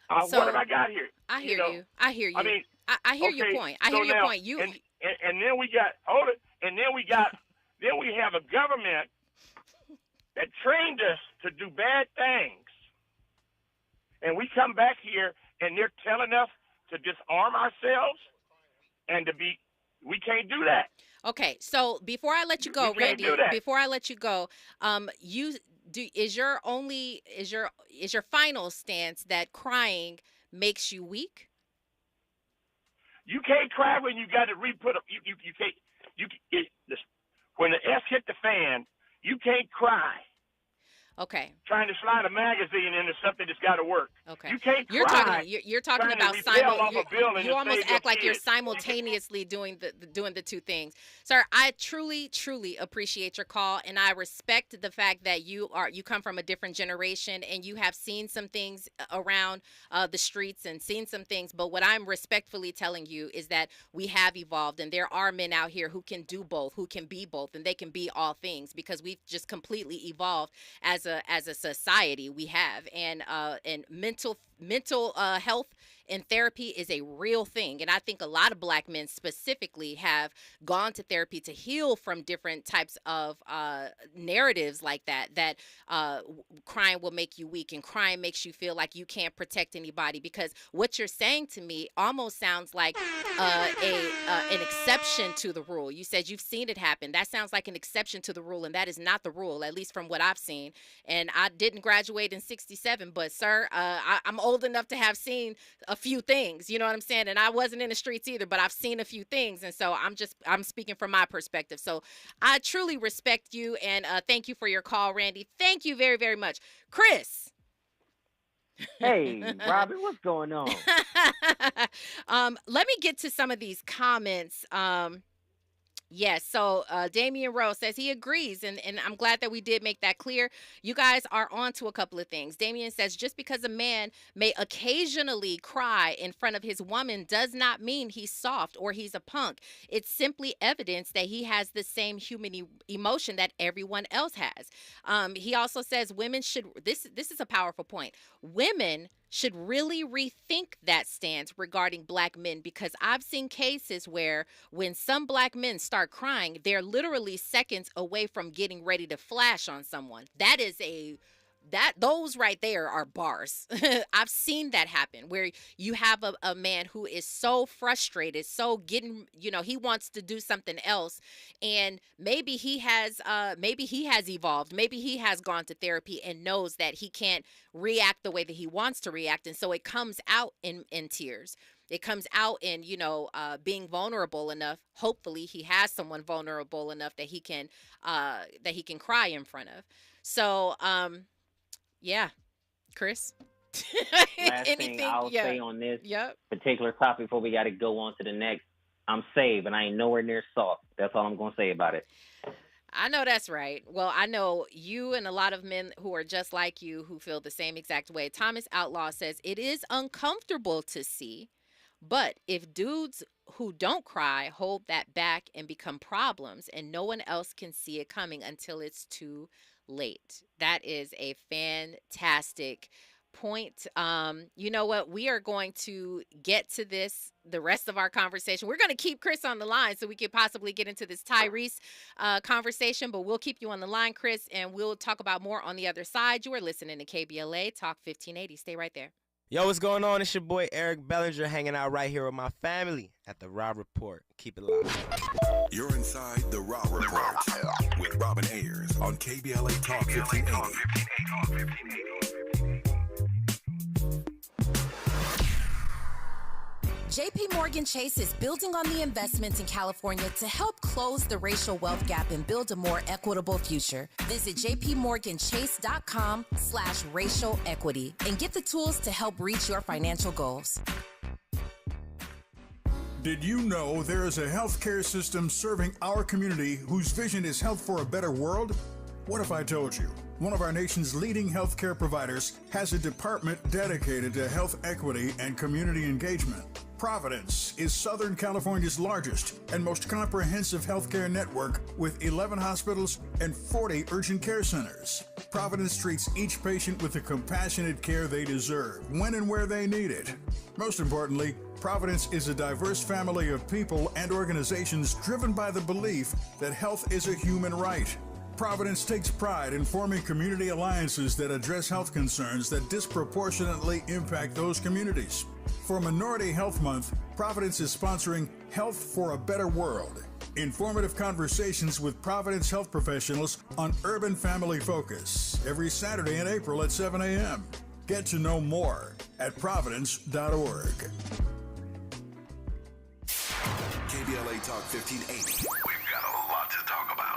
What have I got here? I hear you. I hear you. I mean, I hear your okay, point. I so hear your now- point. And then we got then we have a government that trained us to do bad things, and we come back here and they're telling us to disarm ourselves and we can't do that. Okay, so before I let you go, We can't Randy, do that. before I let you go, is your final stance that crying makes you weak? You can't cry when you got to re-put up. You can't. When the S hit the fan, you can't cry. Okay. Trying to slide a magazine into something that's got to work. Okay. You can't You're cry. You're talking trying about to repel off a building you to almost save act your like you're kids. simultaneously doing the two things. Sir, I truly appreciate your call, and I respect the fact that you come from a different generation and you have seen some things around the streets and seen some things, but what I'm respectfully telling you is that we have evolved, and there are men out here who can do both, who can be both, and they can be all things because we've just completely evolved as a society. We have, and mental health and therapy is a real thing, and I think a lot of Black men specifically have gone to therapy to heal from different types of narratives like that crying will make you weak and crying makes you feel like you can't protect anybody, because what you're saying to me almost sounds like an exception to the rule. You said you've seen it happen. That sounds like an exception to the rule, and that is not the rule, at least from what I've seen. And I didn't graduate in 67, but sir, I'm old enough to have seen a few things, you know what I'm saying? And I wasn't in the streets either, but I've seen a few things. And so I'm speaking from my perspective. So I truly respect you, and thank you for your call, Randy. Thank you very, very much. Chris. Hey, Robin, what's going on? Let me get to some of these comments. Yes, so Damian Rose says he agrees, and I'm glad that we did make that clear. You guys are on to a couple of things. Damian says just because a man may occasionally cry in front of his woman does not mean he's soft or he's a punk. It's simply evidence that he has the same human emotion that everyone else has. He also says women should, this is a powerful point, women should really rethink that stance regarding Black men, because I've seen cases where when some Black men start crying, they're literally seconds away from getting ready to flash on someone. Those right there are bars. I've seen that happen where you have a man who is so frustrated, so getting, he wants to do something else, and maybe he has evolved, maybe he has gone to therapy and knows that he can't react the way that he wants to react, and so it comes out in tears. It comes out in, being vulnerable enough. Hopefully he has someone vulnerable enough that he can cry in front of. So, yeah, Chris. Last thing I'll say on this particular topic before we got to go on to the next. I'm saved, and I ain't nowhere near soft. That's all I'm going to say about it. I know that's right. Well, I know you and a lot of men who are just like you who feel the same exact way. Thomas Outlaw says, it is uncomfortable to see, but if dudes who don't cry hold that back and become problems, and no one else can see it coming until it's too late. That is a fantastic point. You know what? We are going to get to this, the rest of our conversation. We're going to keep Chris on the line so we could possibly get into this Tyrese conversation, but we'll keep you on the line, Chris, and we'll talk about more on the other side. You are listening to KBLA Talk 1580. Stay right there. Yo, what's going on? It's your boy Eric Bellinger hanging out right here with my family at the Raw Report. Keep it locked. You're inside the Raw Report with Robin Ayers on KBLA Talk 1580. JP Morgan Chase is building on the investments in California to help close the racial wealth gap and build a more equitable future. Visit jpmorganchase.com/racial equity and get the tools to help reach your financial goals. Did you know there is a healthcare system serving our community whose vision is health for a better world? What if I told you one of our nation's leading healthcare providers has a department dedicated to health equity and community engagement? Providence is Southern California's largest and most comprehensive healthcare network with 11 hospitals and 40 urgent care centers. Providence treats each patient with the compassionate care they deserve, when and where they need it. Most importantly, Providence is a diverse family of people and organizations driven by the belief that health is a human right. Providence takes pride in forming community alliances that address health concerns that disproportionately impact those communities. For Minority Health Month, Providence is sponsoring Health for a Better World. Informative conversations with Providence health professionals on Urban Family Focus every Saturday in April at 7 a.m. Get to know more at providence.org. KBLA Talk 1580. We've got a lot to talk about.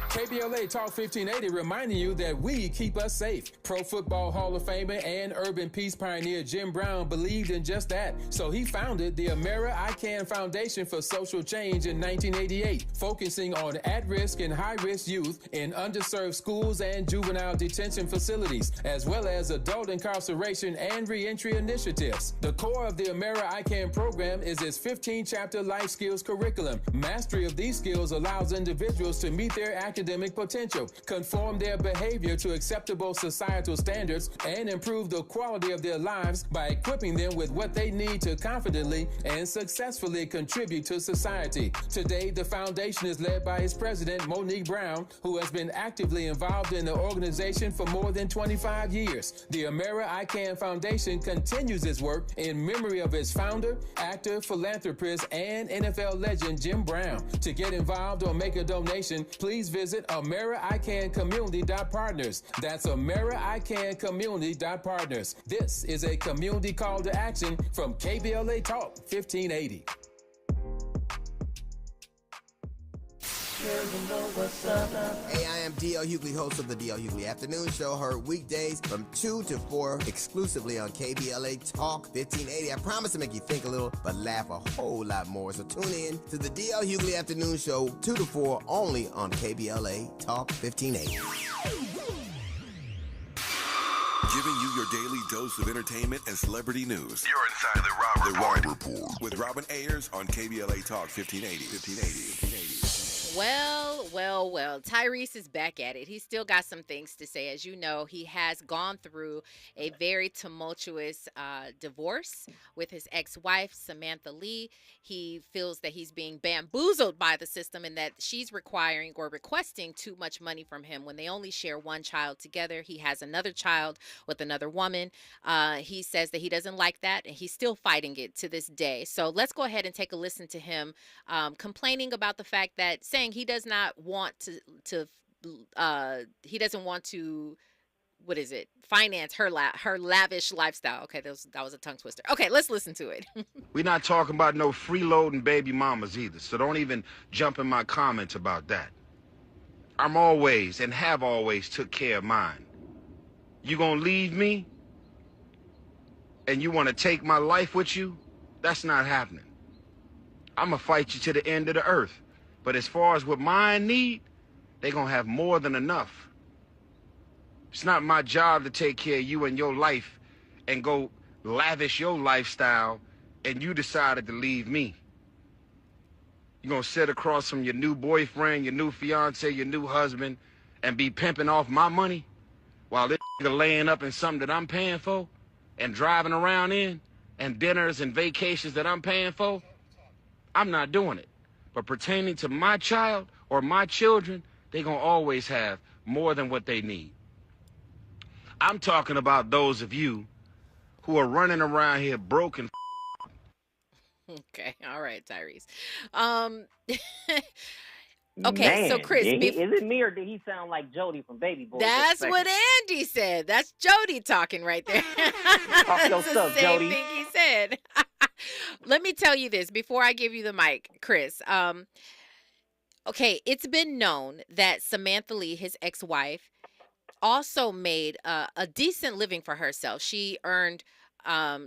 KBLA Talk 1580 reminding you that we keep us safe. Pro Football Hall of Famer and urban peace pioneer Jim Brown believed in just that. So he founded the Amera I Can Foundation for Social Change in 1988, focusing on at-risk and high-risk youth in underserved schools and juvenile detention facilities, as well as adult incarceration and reentry initiatives. The core of the Amera I Can program is its 15-chapter life skills curriculum. Mastery of these skills allows individuals to meet their academic potential, conform their behavior to acceptable societal standards, and improve the quality of their lives by equipping them with what they need to confidently and successfully contribute to society. Today, the foundation is led by its president, Monique Brown, who has been actively involved in the organization for more than 25 years. The Amera I Can Foundation continues its work in memory of its founder, actor, philanthropist, and NFL legend Jim Brown. To get involved or make a donation, please visit AmeriICanCommunity.partners. That's AmeriICanCommunity.partners. This is a community call to action from KBLA Talk 1580. Hey, I am D.L. Hughley, host of the D.L. Hughley Afternoon Show, heard weekdays from 2 to 4 exclusively on KBLA Talk 1580. I promise to make you think a little, but laugh a whole lot more. So tune in to the D.L. Hughley Afternoon Show 2 to 4 only on KBLA Talk 1580. Giving you your daily dose of entertainment and celebrity news. You're inside the Rob Report. With Robin Ayers on KBLA Talk 1580. Well. Tyrese is back at it. He's still got some things to say. As you know, he has gone through a very tumultuous divorce with his ex-wife, Samantha Lee. He feels that he's being bamboozled by the system and that she's requiring or requesting too much money from him when they only share one child together. He has another child with another woman. He says that he doesn't like that, and he's still fighting it to this day. So let's go ahead and take a listen to him complaining about the fact that saying he does not want he doesn't want to finance her lavish lifestyle. Okay, that was a tongue twister. Okay, let's listen to it. We're not talking about no freeloading baby mamas either, so don't even jump in my comments about that. I'm always and have always took care of mine. You gonna leave me and you want to take my life with you? That's not happening. I'm gonna fight you to the end of the earth. But as far as what mine need, they gonna have more than enough. It's not my job to take care of you and your life and go lavish your lifestyle and you decided to leave me. You gonna sit across from your new boyfriend, your new fiance, your new husband and be pimping off my money while this nigga laying up in something that I'm paying for and driving around in and dinners and vacations that I'm paying for? I'm not doing it. But pertaining to my child or my children, they gonna always have more than what they need. I'm talking about those of you who are running around here broken. Okay, all right, Tyrese. Okay, Man, so Chris, is it me or did he sound like Jody from Baby Boy? That's what Andy said. That's Jody talking right there. Talk your That's the stuff, same Jody. thing he said. let me tell you this before I give you the mic, Chris. Okay, it's been known that Samantha Lee, his ex-wife, also made a decent living for herself. She earned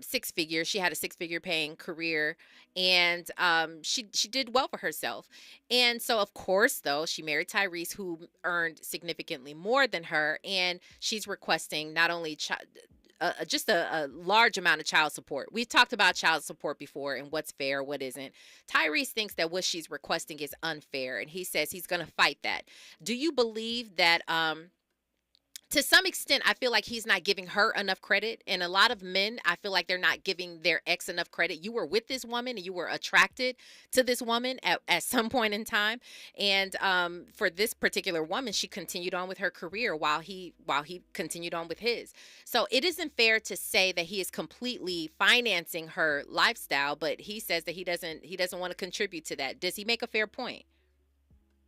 six figures. She had a six-figure paying career, and she did well for herself. And so, of course, though, she married Tyrese, who earned significantly more than her, and she's requesting not only just a large amount of child support. We've talked about child support before and what's fair, what isn't. Tyrese thinks that what she's requesting is unfair, and he says he's going to fight that. Do you believe that to some extent, I feel like he's not giving her enough credit. And a lot of men, I feel like they're not giving their ex enough credit. You were with this woman and you were attracted to this woman at some point in time. And for this particular woman, she continued on with her career while he continued on with his. So it isn't fair to say that he is completely financing her lifestyle, but he says that he doesn't want to contribute to that. Does he make a fair point?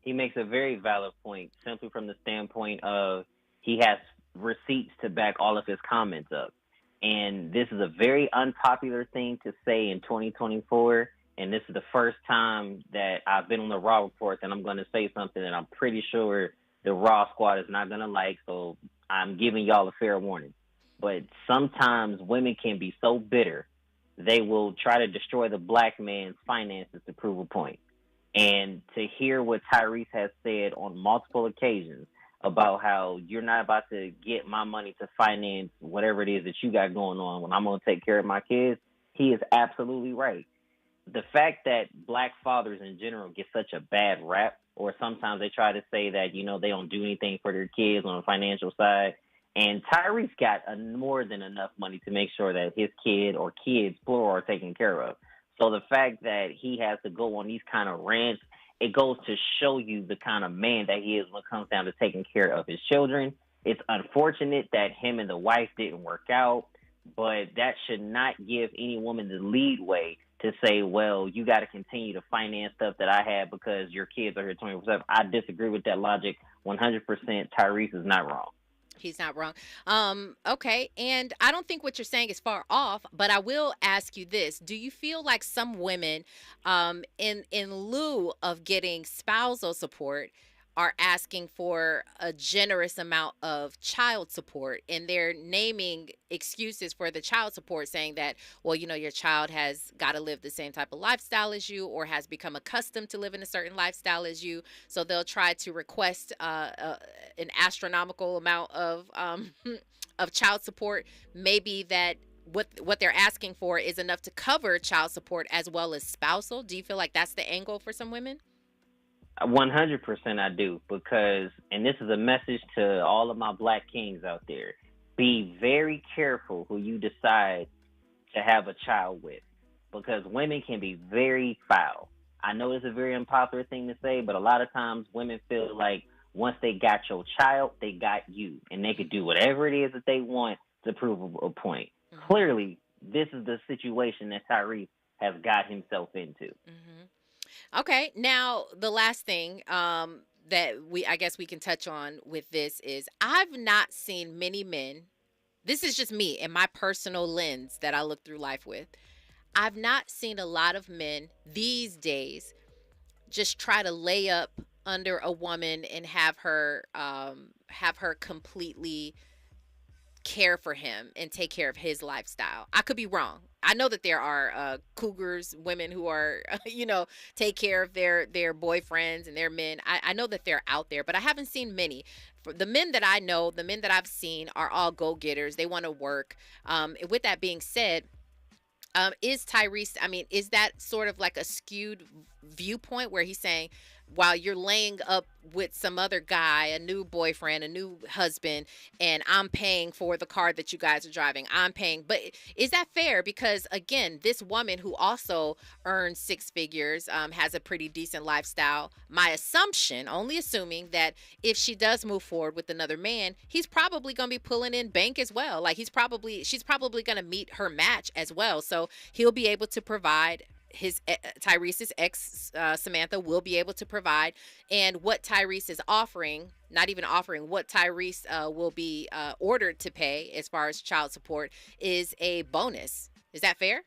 He makes a very valid point, simply from the standpoint of he has receipts to back all of his comments up. And this is a very unpopular thing to say in 2024. And this is the first time that I've been on the Raw Report and I'm going to say something that I'm pretty sure the Raw squad is not going to like. So I'm giving y'all a fair warning. But sometimes women can be so bitter, they will try to destroy the black man's finances to prove a point. And to hear what Tyrese has said on multiple occasions about how you're not about to get my money to finance whatever it is that you got going on when I'm going to take care of my kids, he is absolutely right. The fact that black fathers in general get such a bad rap, or sometimes they try to say that, you know, they don't do anything for their kids on the financial side. And Tyrese got more than enough money to make sure that his kid or kids, plural, are taken care of. So the fact that he has to go on these kind of rants, it goes to show you the kind of man that he is when it comes down to taking care of his children. It's unfortunate that him and the wife didn't work out, but that should not give any woman the leadway to say, well, you got to continue to finance stuff that I have because your kids are here 24/7. I disagree with that logic 100%. Tyrese is not wrong. He's not wrong. Okay. And I don't think what you're saying is far off, but I will ask you this. Do you feel like some women, in lieu of getting spousal support, are asking for a generous amount of child support, and they're naming excuses for the child support, saying that, well, you know, your child has got to live the same type of lifestyle as you, or has become accustomed to living a certain lifestyle as you. So they'll try to request an astronomical amount of child support. Maybe that what they're asking for is enough to cover child support as well as spousal. Do you feel like that's the angle for some women? 100% I do, because, and this is a message to all of my black kings out there, be very careful who you decide to have a child with, because women can be very foul. I know it's a very unpopular thing to say, but a lot of times women feel like once they got your child, they got you, and they could do whatever it is that they want to prove a point. Mm-hmm. Clearly, this is the situation that Tyrese has got himself into. Mm-hmm. Okay, now the last thing that I guess we can touch on with this is I've not seen many men. This is just me and my personal lens that I look through life with. I've not seen a lot of men these days just try to lay up under a woman and have her completely care for him and take care of his lifestyle. I could be wrong. I know that there are cougars, women who are, take care of their boyfriends and their men. I know that they're out there, but I haven't seen many. For the men that I know, the men that I've seen are all go-getters. They want to work. With that being said, is Tyrese, is that sort of like a skewed viewpoint where he's saying, while you're laying up with some other guy, a new boyfriend, a new husband, and I'm paying for the car that you guys are driving, I'm paying. But is that fair? Because, again, this woman who also earns six figures, has a pretty decent lifestyle. My assumption, only assuming, that if she does move forward with another man, he's probably going to be pulling in bank as well. Like she's probably going to meet her match as well. So he'll be able to provide. Tyrese's ex, Samantha, will be able to provide, and what Tyrese is offering, not even offering, what Tyrese will be ordered to pay as far as child support is a bonus. Is that fair?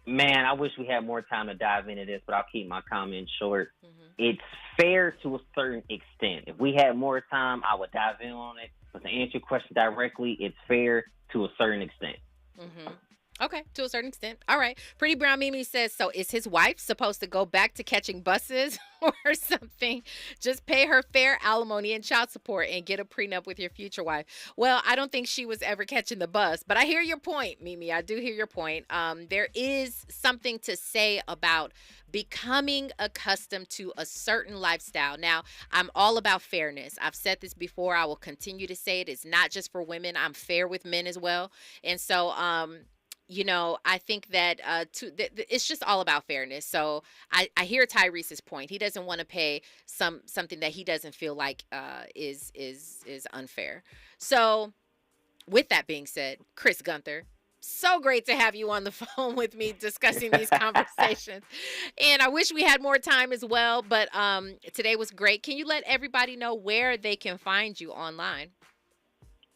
Man, I wish we had more time to dive into this, but I'll keep my comments short. It's fair to a certain extent. If we had more time, I would dive in on it. But to answer your question directly, it's fair to a certain extent. Okay, to a certain extent. All right. Pretty Brown Mimi says, so is his wife supposed to go back to catching buses or something? Just pay her fair alimony and child support and get a prenup with your future wife. Well, I don't think she was ever catching the bus, but I hear your point, Mimi. I do hear your point. There is something to say about becoming accustomed to a certain lifestyle. Now, I'm all about fairness. I've said this before. I will continue to say it. It's not just for women. I'm fair with men as well. And so, you know, I think that it's just all about fairness. So I hear Tyrese's point. He doesn't want to pay something that he doesn't feel like is unfair. So with that being said, Chris Gunther, so great to have you on the phone with me discussing these conversations. And I wish we had more time as well, but today was great. Can you let everybody know where they can find you online?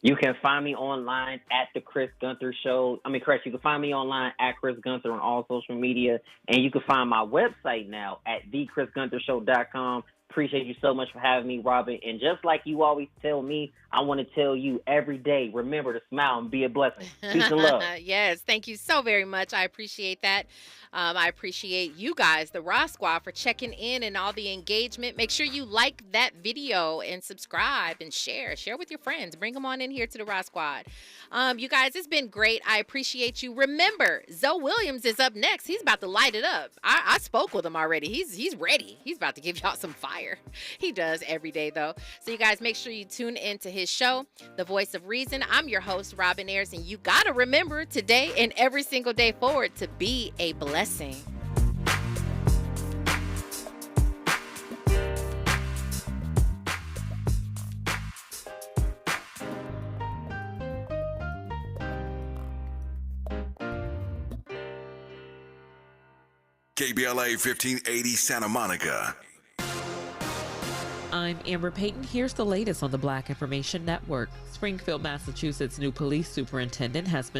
You can find me online at The Chris Gunther Show. You can find me online at Chris Gunther on all social media. And you can find my website now at thechrisgunthershow.com. Appreciate you so much for having me, Robin. And just like you always tell me, I want to tell you every day, remember to smile and be a blessing. Peace and love. Yes, thank you so very much. I appreciate that. I appreciate you guys, the Raw Squad, for checking in and all the engagement. Make sure you like that video and subscribe and share. Share with your friends. Bring them on in here to the Raw Squad. You guys, it's been great. I appreciate you. Remember, Zoe Williams is up next. He's about to light it up. I spoke with him already. He's ready. He's about to give y'all some fire. He does every day, though. So you guys, make sure you tune into his show, The Voice of Reason. I'm your host, Robin Ayers, and you got to remember today and every single day forward to be a blessing. KBLA 1580 Santa Monica. I'm Amber Payton. Here's the latest on the Black Information Network. Springfield, Massachusetts' new police superintendent has been